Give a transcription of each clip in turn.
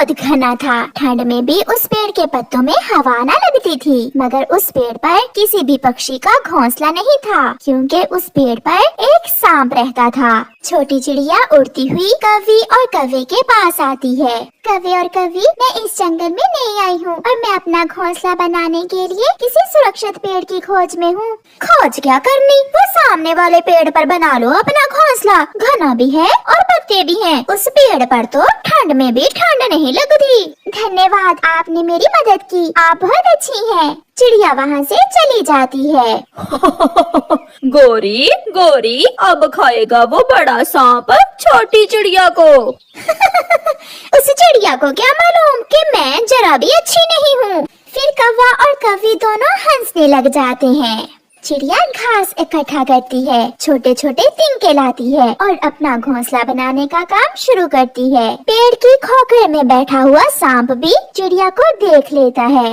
बहुत घना था। ठंड में भी उस पेड़ के पत्तों में हवा न लगती थी, मगर उस पेड़ पर किसी भी पक्षी का घोंसला नहीं था, क्योंकि उस पेड़ पर एक सांप रहता था। छोटी चिड़िया उड़ती हुई कौवे और कौवे के पास आती है। कौवे और कौवी, मैं इस जंगल में नई आई हूँ और मैं अपना घोंसला बनाने के लिए किसी सुरक्षित पेड़ की खोज में हूँ। खोज क्या करनी, वो सामने वाले पेड़ पर बना लो अपना घोंसला। घना भी है और पत्ते भी हैं। उस पेड़ पर तो ठंड में भी ठंड नहीं लगती। धन्यवाद, आपने मेरी मदद की। आप बहुत अच्छी हैं। चिड़िया वहाँ से चली जाती है। गोरी गोरी, अब खाएगा वो बड़ा सांप छोटी चिड़िया को। उस चिड़िया को क्या मालूम कि मैं जरा भी अच्छी नहीं हूँ। फिर कौवा और कौवी दोनों हंसने लग जाते हैं। चिड़िया घास इकट्ठा करती है, छोटे छोटे तिनके लाती है और अपना घोंसला बनाने का काम शुरू करती है। पेड़ की खोखर में बैठा हुआ सांप भी चिड़िया को देख लेता है।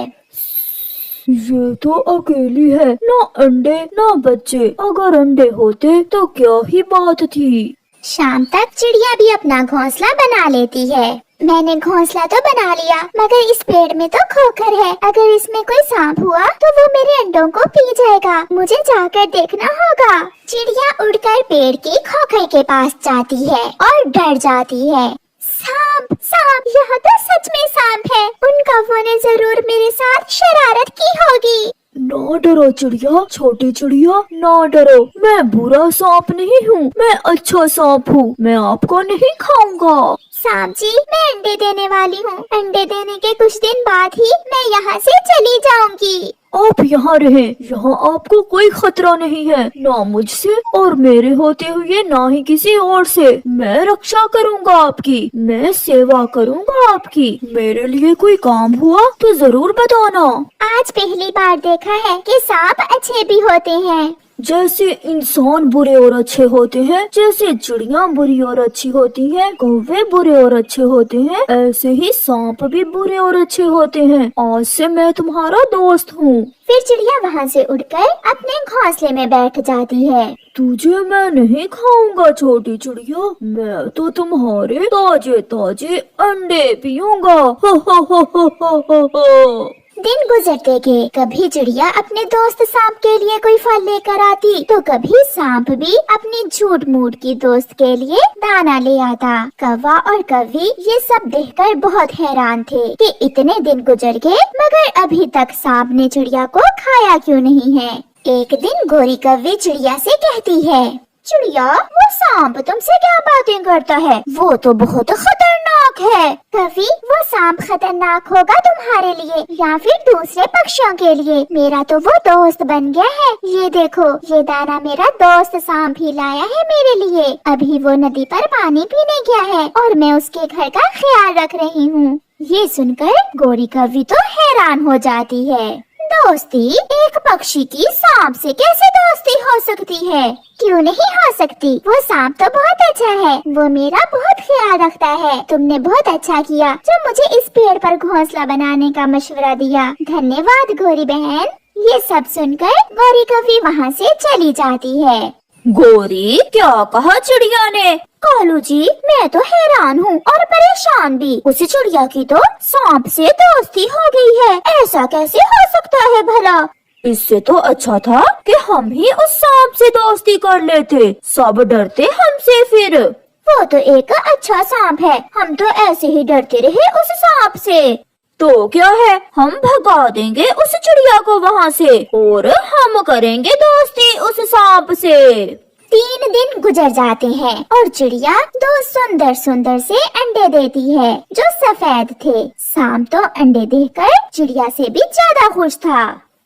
ये तो अकेली है, ना अंडे ना बच्चे। अगर अंडे होते तो क्या ही बात थी। शाम तक चिड़िया भी अपना घोंसला बना लेती है। मैंने घोंसला तो बना लिया, मगर इस पेड़ में तो खोखर है। अगर इसमें कोई सांप हुआ तो वो मेरे अंडों को पी जाएगा। मुझे जाकर देखना होगा। चिड़िया उड़कर पेड़ की खोखर के पास जाती है और डर जाती है। सांप सांप, यह तो सच में सांप है। उन कौवों ने जरूर मेरे साथ शरारत की होगी। ना डरो चिड़िया, छोटी चिड़िया ना डरो। मैं बुरा सांप नहीं हूँ, मैं अच्छा सांप हूँ। मैं आपको नहीं खाऊंगा। सांप जी, मैं अंडे देने वाली हूँ। अंडे देने के कुछ दिन बाद ही मैं यहाँ से चली जाऊंगी। आप यहाँ रहें, यहाँ आपको कोई खतरा नहीं है, ना मुझसे और मेरे होते हुए ना ही किसी और से। मैं रक्षा करूँगा आपकी, मैं सेवा करूँगा आपकी। मेरे लिए कोई काम हुआ तो जरूर बताना। आज पहली बार देखा है कि सांप अच्छे भी होते हैं। जैसे इंसान बुरे और अच्छे होते हैं, जैसे चिड़िया बुरी और अच्छी होती हैं, कौवे बुरे और अच्छे होते हैं, ऐसे ही सांप भी बुरे और अच्छे होते हैं। आज से मैं तुम्हारा दोस्त हूँ। फिर चिड़िया वहाँ से उड़कर अपने घोंसले में बैठ जाती है। तुझे मैं नहीं खाऊंगा छोटी चिड़िया, मैं तो तुम्हारे ताजे ताजे अंडे पीऊंगा। हो हो हो हो हो हो हो। दिन गुजरते गए। कभी चिड़िया अपने दोस्त सांप के लिए कोई फल लेकर आती, तो कभी सांप भी अपनी झूठ मूठ की दोस्त के लिए दाना ले आता। कौवा और कौवी ये सब देखकर बहुत हैरान थे कि इतने दिन गुजर गए मगर अभी तक सांप ने चिड़िया को खाया क्यों नहीं है। एक दिन गोरी कौवी चिड़िया से कहती है, चिड़िया, वो सांप तुमसे क्या बातें करता है? वो तो बहुत खतरनाक है। कभी वो सांप खतरनाक होगा तुम्हारे लिए या फिर दूसरे पक्षियों के लिए? मेरा तो वो दोस्त बन गया है। ये देखो, ये दाना मेरा दोस्त सांप ही लाया है मेरे लिए। अभी वो नदी पर पानी पीने गया है और मैं उसके घर का ख्याल रख रही हूँ। ये सुनकर गोरी कौवी तो हैरान हो जाती है। दोस्ती? एक पक्षी की सांप से कैसे दोस्ती हो सकती है? क्यों नहीं हो सकती? वो सांप तो बहुत अच्छा है, वो मेरा बहुत ख्याल रखता है। तुमने बहुत अच्छा किया जो मुझे इस पेड़ पर घोंसला बनाने का मशवरा दिया। धन्यवाद गोरी बहन। ये सब सुनकर गोरी कौवी वहाँ से चली जाती है। गोरी, क्या कहा चिड़िया ने? कालू जी, मैं तो हैरान हूँ और परेशान भी। उस चिड़िया की तो सांप से दोस्ती हो गई है। ऐसा कैसे हो सकता है भला? इससे तो अच्छा था कि हम ही उस सांप से दोस्ती कर लेते। सब डरते हमसे फिर। वो तो एक अच्छा सांप है, हम तो ऐसे ही डरते रहे उस सांप से। तो क्या है, हम भगा देंगे उस चिड़िया को वहाँ से और हम करेंगे दोस्ती उस सांप से। 3 दिन गुजर जाते हैं और चिड़िया 2 सुंदर सुंदर से अंडे देती है जो सफेद थे। सांप तो अंडे देखकर चिड़िया से भी ज्यादा खुश था।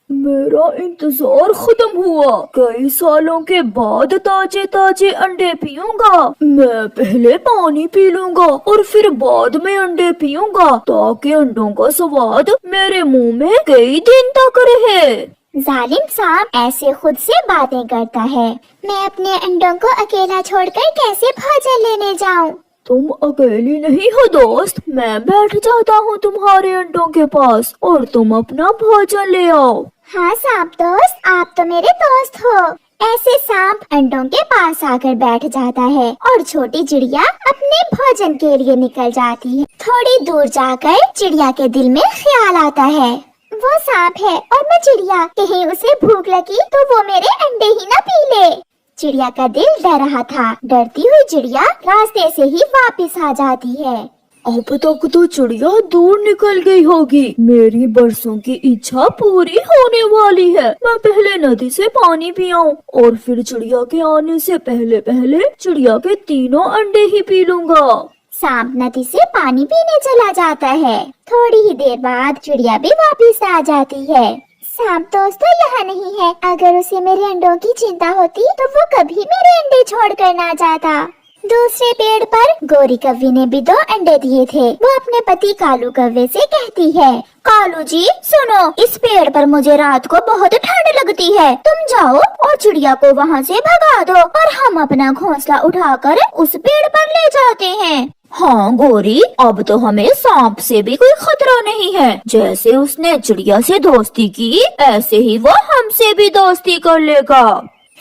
मेरा इंतजार खत्म हुआ। कई सालों के बाद ताजे ताजे अंडे पीऊंगा। मैं पहले पानी पी लूंगा और फिर बाद में अंडे पीऊंगा, ताकि अंडों का स्वाद मेरे मुंह में कई दिन तक रहे। जालिम सांप ऐसे खुद से बातें करता है। मैं अपने अंडों को अकेला छोड़कर कैसे भोजन लेने जाऊं? तुम अकेली नहीं हो दोस्त, मैं बैठ जाता हूँ तुम्हारे अंडों के पास और तुम अपना भोजन ले आओ। हाँ सांप दोस्त, आप तो मेरे दोस्त हो। ऐसे सांप अंडों के पास आकर बैठ जाता है और छोटी चिड़िया अपने भोजन के लिए निकल जाती है। थोड़ी दूर जाकर चिड़िया के दिल में ख्याल आता है, वो सांप है और मैं चिड़िया, कहीं उसे भूख लगी तो वो मेरे अंडे ही न पी ले। चिड़िया का दिल डर रहा था। डरती हुई चिड़िया रास्ते से ही वापस आ जाती है। अब तक तो चिड़िया दूर निकल गई होगी। मेरी बरसों की इच्छा पूरी होने वाली है। मैं पहले नदी से पानी पियाऊं और फिर चिड़िया के आने से पहले पहले चिड़िया के तीनों अंडे ही पी लूंगा। सांप नदी से पानी पीने चला जाता है। थोड़ी ही देर बाद चिड़िया भी वापस आ जाती है। सांप दोस्त तो यहाँ नहीं है। अगर उसे मेरे अंडों की चिंता होती तो वो कभी मेरे अंडे छोड़कर ना जाता। दूसरे पेड़ पर गोरी कव्वे ने भी 2 अंडे दिए थे। वो अपने पति कालू कव्वे से कहती है, कालू जी सुनो, इस पेड़ पर मुझे रात को बहुत ठंड लगती है। तुम जाओ और चिड़िया को वहाँ से भगा दो और हम अपना घोंसला उठाकर उस पेड़ पर ले जाते हैं। हाँ गोरी, अब तो हमें सांप से भी कोई खतरा नहीं है। जैसे उसने चिड़िया से दोस्ती की, ऐसे ही वो हमसे भी दोस्ती कर लेगा।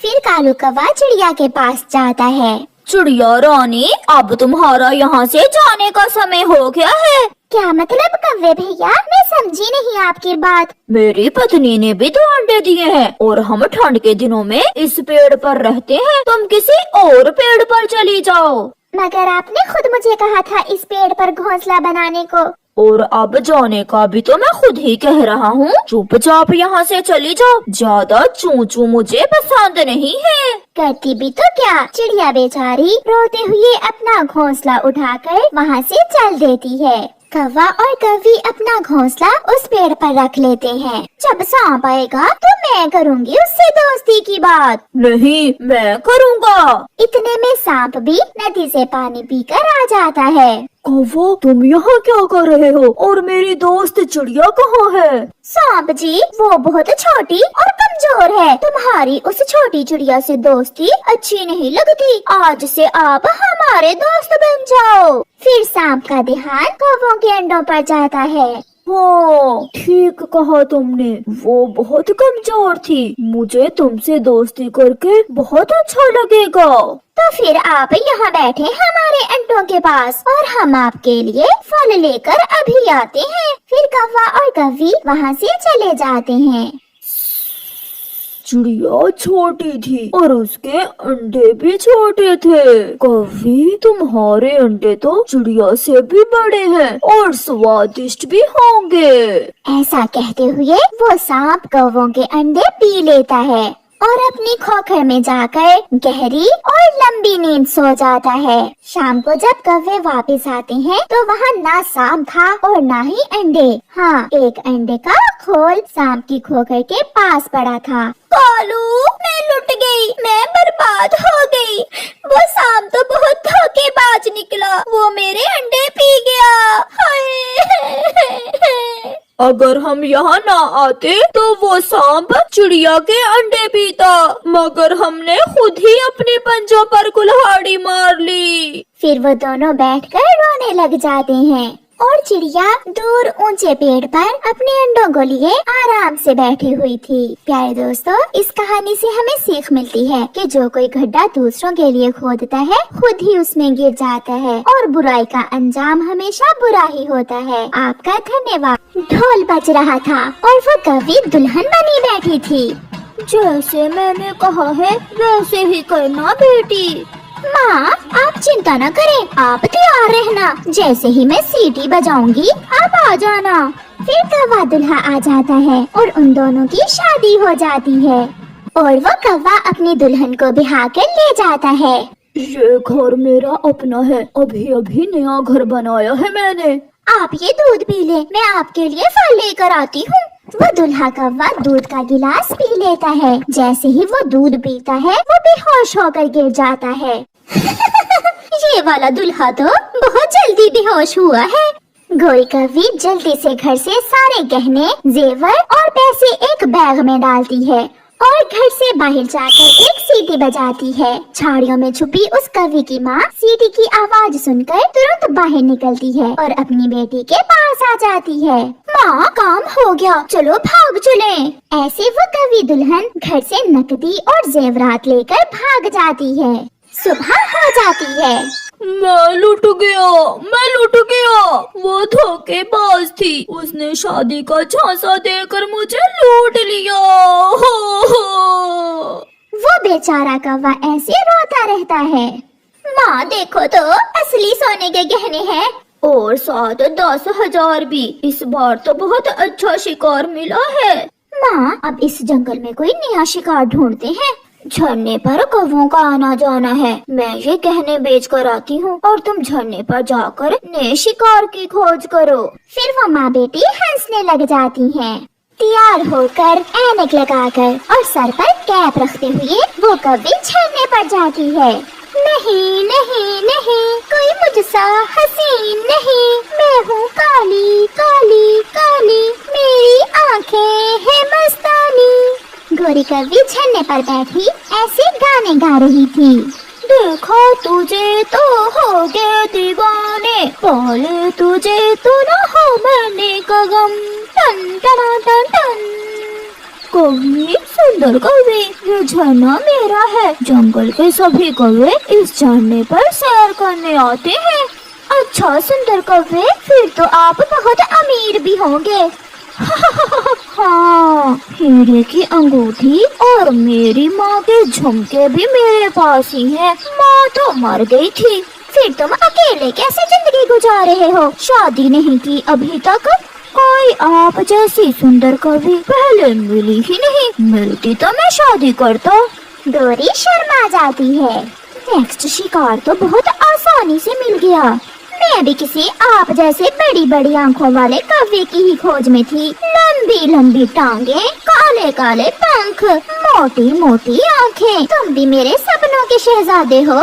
फिर कालू कौवा चिड़िया के पास जाता है। चिड़िया रानी, अब तुम्हारा यहाँ से जाने का समय हो गया है। क्या मतलब कव्वे भैया, मैं समझी नहीं आपकी बात। मेरी पत्नी ने भी 2 अंडे दिए हैं और हम ठंड के दिनों में इस पेड़ पर रहते हैं। तुम किसी और पेड़ पर चली जाओ। मगर आपने खुद मुझे कहा था इस पेड़ पर घोंसला बनाने को। और अब जाने का भी तो मैं खुद ही कह रहा हूँ। चुपचाप यहाँ से चली जाओ। ज्यादा चू चू मुझे पसंद नहीं है। करती भी तो क्या, चिड़िया बेचारी रोते हुए अपना घोंसला उठाकर वहाँ से चल देती है। कौवा और कव्वी अपना घोंसला उस पेड़ पर रख लेते हैं। जब सांप आएगा तो मैं करूँगी उससे दोस्ती की बात। नहीं, मैं करूँगा। इतने में सांप भी नदी से पानी पीकर आ जाता है। कौवा, तुम यहाँ क्या कर रहे हो और मेरी दोस्त चिड़िया कहाँ है? सांप जी, वो बहुत छोटी और कमजोर है। तुम्हारी उस छोटी चिड़िया से दोस्ती अच्छी नहीं लगती। आज से आप हमारे दोस्त बन जाओ। फिर सांप का ध्यान कौवों के अंडों पर जाता है। हाँ, ठीक कहा तुमने। वो बहुत कमजोर थी। मुझे तुमसे दोस्ती करके बहुत अच्छा लगेगा। तो फिर आप यहाँ बैठे हमारे अंडों के पास और हम आपके लिए फल लेकर अभी आते हैं। फिर कौवा और कव्वी वहाँ से चले जाते हैं। चिड़िया छोटी थी और उसके अंडे भी छोटे थे। कव्वी, तुम्हारे अंडे तो चिड़िया से भी बड़े हैं और स्वादिष्ट भी होंगे। ऐसा कहते हुए वो सांप कौवों के अंडे पी लेता है और अपनी खोखर में जाकर गहरी और लंबी नींद सो जाता है। शाम को जब कौवे वापस आते हैं तो वहाँ ना सांप था और ना ही अंडे। हाँ, एक अंडे का खोल सांप की खोखर के पास पड़ा था। कालू, मैं लुट गई, मैं बर्बाद हो गई। वो सांप तो बहुत धोखेबाज निकला, वो मेरे अंडे पी गया। हाय। अगर हम यहाँ ना आते तो वो सांप चिड़िया के अंडे पीता, मगर हमने खुद ही अपने पंजों पर कुल्हाड़ी मार ली। फिर वो दोनों बैठकर रोने लग जाते हैं और चिड़िया दूर ऊंचे पेड़ पर अपने अंडों को लिए आराम से बैठी हुई थी। प्यारे दोस्तों, इस कहानी से हमें सीख मिलती है कि जो कोई गड्ढा दूसरों के लिए खोदता है खुद ही उसमें गिर जाता है और बुराई का अंजाम हमेशा बुरा ही होता है। आपका धन्यवाद। ढोल बज रहा था और वो कव्वी दुल्हन बनी बैठी थी। जैसे मैंने कहा है वैसे ही करना बेटी। माँ, आप चिंता न करें, आप तैयार रहना। जैसे ही मैं सीटी बजाऊंगी आप आ जाना। फिर कौवा दुल्हा आ जाता है और उन दोनों की शादी हो जाती है और वो कौवा अपनी दुल्हन को बिहा कर ले जाता है। ये घर मेरा अपना है। अभी अभी नया घर बनाया है मैंने। आप ये दूध पी ले, मैं आपके लिए फल लेकर आती हूँ। वो दुल्हा कौवा दूध का गिलास पी लेता है। जैसे ही वो दूध पीता है वो बेहोश होकर गिर जाता है। ये वाला दुल्हा तो बहुत जल्दी बेहोश हुआ है। गोरी कव्वी जल्दी से घर से सारे गहने, जेवर और पैसे एक बैग में डालती है और घर से बाहर जाकर एक सीटी बजाती है। झाड़ियों में छुपी उस कव्वी की माँ सीटी की आवाज सुनकर तुरंत बाहर निकलती है और अपनी बेटी के पास आ जाती है। माँ काम हो गया, चलो भाग चलें। ऐसे वो कवि दुल्हन घर से नकदी और जेवरात लेकर भाग जाती है। सुबह हो जाती है। मैं लुट गया। वो धोखेबाज थी, उसने शादी का झांसा देकर मुझे लूट लिया। वो बेचारा कौवा ऐसे रोता रहता है। माँ देखो तो असली सोने के गहने हैं और साथ 10,000 भी। इस बार तो बहुत अच्छा शिकार मिला है। माँ अब इस जंगल में कोई नया शिकार ढूंढते हैं। झरने पर कौवों का आना जाना है। मैं ये गहने बेच कर आती हूँ और तुम झरने पर जाकर नए शिकार की खोज करो। फिर वो माँ बेटी हंसने लग जाती हैं। तैयार होकर ऐनक लगाकर और सर पर कैप रखते हुए वो कौवी झरने पर जाती है। नहीं नहीं नहीं, कोई मुझसा हसीन नहीं। मैं हूँ काली काली काली, मेरी आंखें हैं मस्तानी। गोरी कौवी झरने पर बैठी ऐसे गाने गा रही थी। देखा तुझे तो हो गए दीवाने, पाले तुझे तो न हो मरने का गम। टन टना टन टन। कौवी, सुंदर कौवी, ये झरना मेरा है। जंगल के सभी कौवे इस झरने पर सैर करने आते हैं। अच्छा सुंदर कौवे, फिर तो आप बहुत अमीर भी होंगे। हाँ, हीरे की अंगूठी और मेरी माँ के झुमके भी मेरे पास ही हैं। माँ तो मर गई थी। फिर तुम अकेले कैसे जिंदगी गुजार रहे हो? शादी नहीं की अभी तक। कोई आप जैसी सुंदर कभी पहले मिली ही नहीं। मिलती तो मैं शादी करता। गोरी शर्मा जाती है। नेक्स्ट शिकार तो बहुत आसानी से मिल गया। मैं भी किसी आप जैसे बड़ी बड़ी आंखों वाले कौवे की ही खोज में थी। लंबी लंबी टांगे, काले काले पंख, मोटी मोटी आंखें। तुम भी मेरे सपनों के शहजादे हो।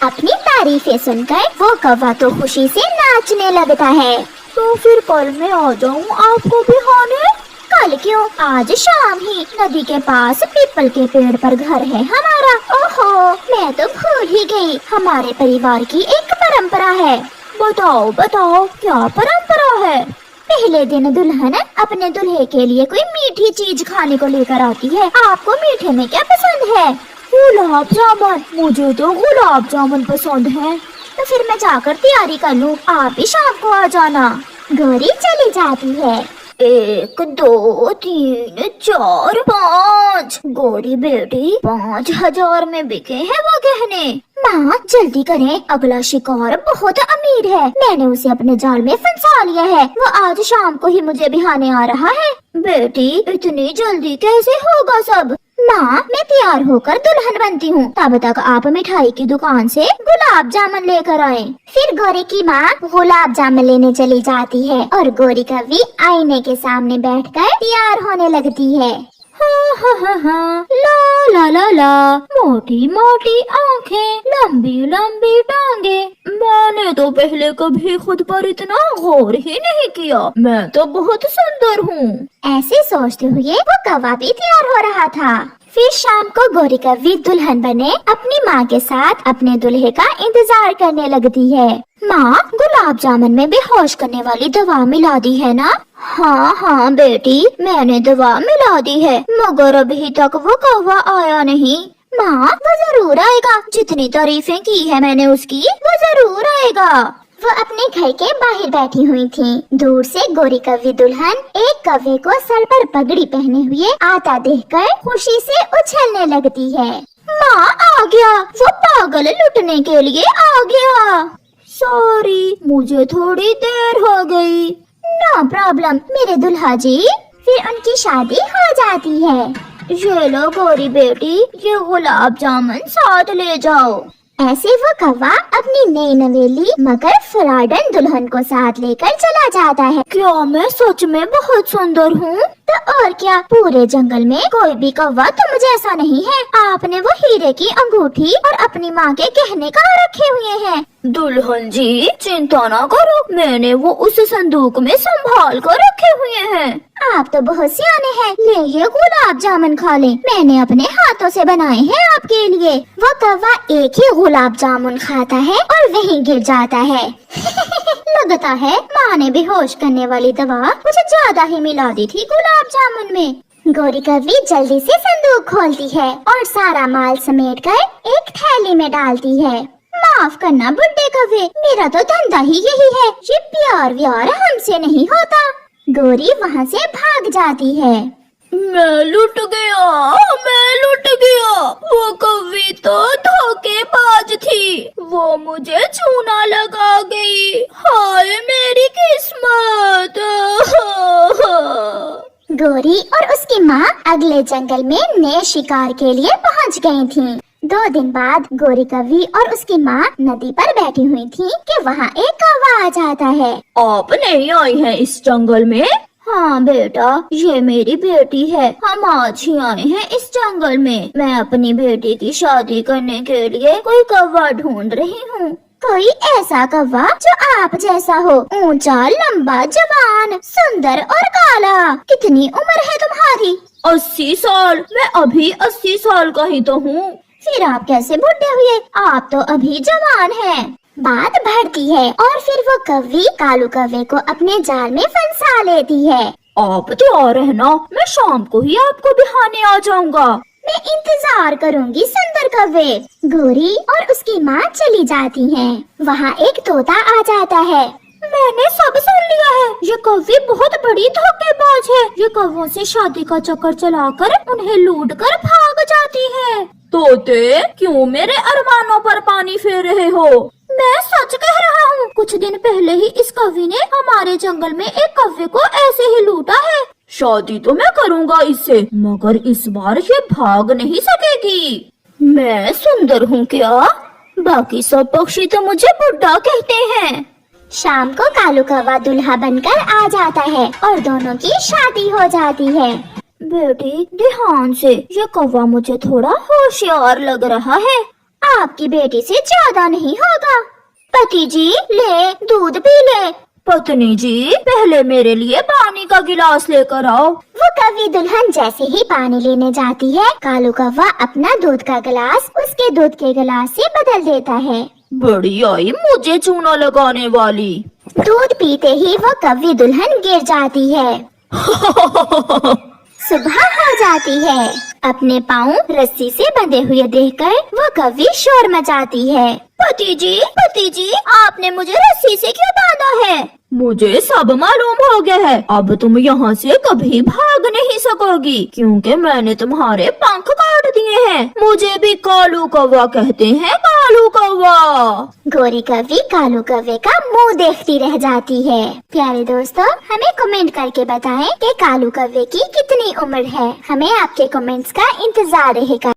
अपनी तारीफें सुनकर वो कौवा तो खुशी से नाचने लगता है। तो फिर कल मैं आ जाऊँ आपको बिहाने? कल क्यों, आज शाम ही। नदी के पास पीपल के पेड़ पर घर है हमारा। ओहो, मैं तो भूल ही गई। हमारे परिवार की एक परंपरा है। बताओ बताओ, क्या परंपरा है? पहले दिन दुल्हन अपने दूल्हे के लिए कोई मीठी चीज खाने को लेकर आती है। आपको मीठे में क्या पसंद है? गुलाब जामुन। मुझे तो गुलाब जामुन पसंद है। तो फिर मैं जाकर तैयारी कर लूँ, आप भी शाम को आ जाना। गोरी चली जाती है। 1 2 3 4 5। गोरी बेटी, 5,000 में बिके हैं वो गहने। माँ जल्दी करें, अगला शिकार बहुत अमीर है। मैंने उसे अपने जाल में फंसा लिया है। वो आज शाम को ही मुझे बिहाने आ रहा है। बेटी, इतनी जल्दी कैसे होगा सब? माँ मैं तैयार होकर दुल्हन बनती हूँ, तब तक आप मिठाई की दुकान से गुलाब जामुन लेकर आए। फिर गोरी की माँ गुलाब जामुन लेने चली जाती है और गोरी कौवी आईने के सामने बैठकर तैयार होने लगती है। हाँ, ला, मोटी मोटी आंखें, लंबी लंबी टांगे। मैंने तो पहले कभी खुद पर इतना गौर ही नहीं किया। मैं तो बहुत सुंदर हूँ। ऐसे सोचते हुए वो कौवा भी तैयार हो रहा था। फिर शाम को गोरी कौवी दुल्हन बने अपनी माँ के साथ अपने दूल्हे का इंतजार करने लगती है। माँ, गुलाब जामुन में बेहोश करने वाली दवा मिला दी है ना? हाँ हाँ बेटी, मैंने दवा मिला दी है, मगर अभी तक वो कौवा आया नहीं। माँ वो जरूर आएगा। जितनी तारीफें की है मैंने उसकी, वो जरूर आएगा। वो अपने घर के बाहर बैठी हुई थी। दूर से गोरी कौवी दुल्हन एक कौवे को सर पर पगड़ी पहने हुए आता देखकर खुशी से उछलने लगती है। माँ आ गया, वो पागल लुटने के लिए आ गया। सॉरी, मुझे थोड़ी देर हो गई। नो प्रॉब्लम मेरे दुल्हा जी। फिर उनकी शादी हो जाती है। ये लो गोरी बेटी, ये गुलाब जामुन साथ ले जाओ। ऐसे वो कौवा अपनी नई नवेली मगर फुराडन दुल्हन को साथ लेकर चला जाता है। क्या मैं सच में बहुत सुंदर हूँ? तो और क्या, पूरे जंगल में कोई भी कौवा तुम जैसा नहीं है। आपने वो हीरे की अंगूठी और अपनी माँ के गहने कहाँ रखे हुए हैं? दुल्हन जी चिंता ना करो, मैंने वो उस संदूक में संभाल कर रखे हुए हैं। आप तो बहुत सियाने हैं। ले ये गुलाब जामुन खा लें, मैंने अपने हाथों से बनाए हैं आपके लिए। वो कौवा एक ही गुलाब जामुन खाता है और वहीं गिर जाता है। लगता है माँ ने बेहोश करने वाली दवा कुछ ज्यादा ही मिला दी थी गुलाब जामुन में। गोरी कौवी जल्दी से संदूक खोलती है और सारा माल समेटकर एक थैली में डालती है। माफ करना बुड्ढे कौवे, मेरा तो धंधा ही यही है, ये प्यार व्यार हमसे नहीं होता। गोरी वहाँ से भाग जाती है। मैं लुट गया, मैं लुट गया। वो कौवी तो धोखेबाज थी, वो मुझे चूना लगा गई। हाय मेरी किस्मत। गोरी और उसकी माँ अगले जंगल में नए शिकार के लिए पहुँच गई थीं। 2 दिन बाद गोरी कौवी और उसकी माँ नदी पर बैठी हुई थी कि वहाँ एक कौवा आ जाता है। आप नहीं आई हैं इस जंगल में? हाँ बेटा, ये मेरी बेटी है। हम आज ही आए हैं इस जंगल में। मैं अपनी बेटी की शादी करने के लिए कोई कौवा ढूंढ रही हूँ। कोई ऐसा कौवा जो आप जैसा हो, ऊंचा, लंबा, जवान, सुंदर और काला। कितनी उम्र है तुम्हारी? 80 साल। मैं अभी 80 साल का ही तो हूँ। फिर आप कैसे बुढ़े हुए? आप तो अभी जवान हैं। बात बढ़ती है और फिर वो कौवी कालू कौवे को अपने जाल में फंसा लेती है। आप तैयार रहना, मैं शाम को ही आपको बिहाने आ जाऊंगा। मैं इंतजार करूंगी सुंदर कौवे। गोरी और उसकी माँ चली जाती हैं। वहाँ एक तोता आ जाता है। मैंने सब सुन लिया है, ये कौवी बहुत बड़ी धोखेबाज है। ये कौवों से शादी का चक्कर चलाकर उन्हें लूट कर भाग जाती है। तोते क्यों मेरे अरमानों पर पानी फेर रहे हो? मैं सच कह रहा हूँ, कुछ दिन पहले ही इस कौवी ने हमारे जंगल में एक कौवे को ऐसे ही लूटा है। शादी तो मैं करूँगा इससे, मगर इस बार ये भाग नहीं सकेगी। मैं सुंदर हूँ क्या? बाकी सब पक्षी तो मुझे बुड्ढा कहते हैं। शाम को कालू कौवा दूल्हा बनकर आ जाता है और दोनों की शादी हो जाती है। बेटी ध्यान से, ये कौवा मुझे थोड़ा होशियार लग रहा है। आपकी बेटी से ज्यादा नहीं होगा। पति जी ले दूध पी ले। पत्नी जी पहले मेरे लिए पानी का गिलास लेकर आओ। वो कौवी दुल्हन जैसे ही पानी लेने जाती है, कालू कौवा अपना दूध का गिलास उसके दूध के गिलास से बदल देता है। बड़ी आई मुझे चूना लगाने वाली। दूध पीते ही वो कौवी दुल्हन गिर जाती है। सुबह हो जाती है। अपने पाँव रस्सी से बंधे हुए देखकर वो कौवी शोर मचाती है। पति जी आपने मुझे रस्सी से क्यों बांधा है? मुझे सब मालूम हो गया है। अब तुम यहाँ से कभी भाग नहीं सकोगी, क्योंकि मैंने तुम्हारे पंख काट दिए हैं। मुझे भी कालू कौवा कहते हैं, कालू कौवा। गोरी कौवी कालू कौवे का मुंह देखती रह जाती है। प्यारे दोस्तों, हमें कमेंट करके बताएं कि कालू कौवे की कितनी उम्र है। हमें आपके कमेंट्स का इंतजार रहेगा।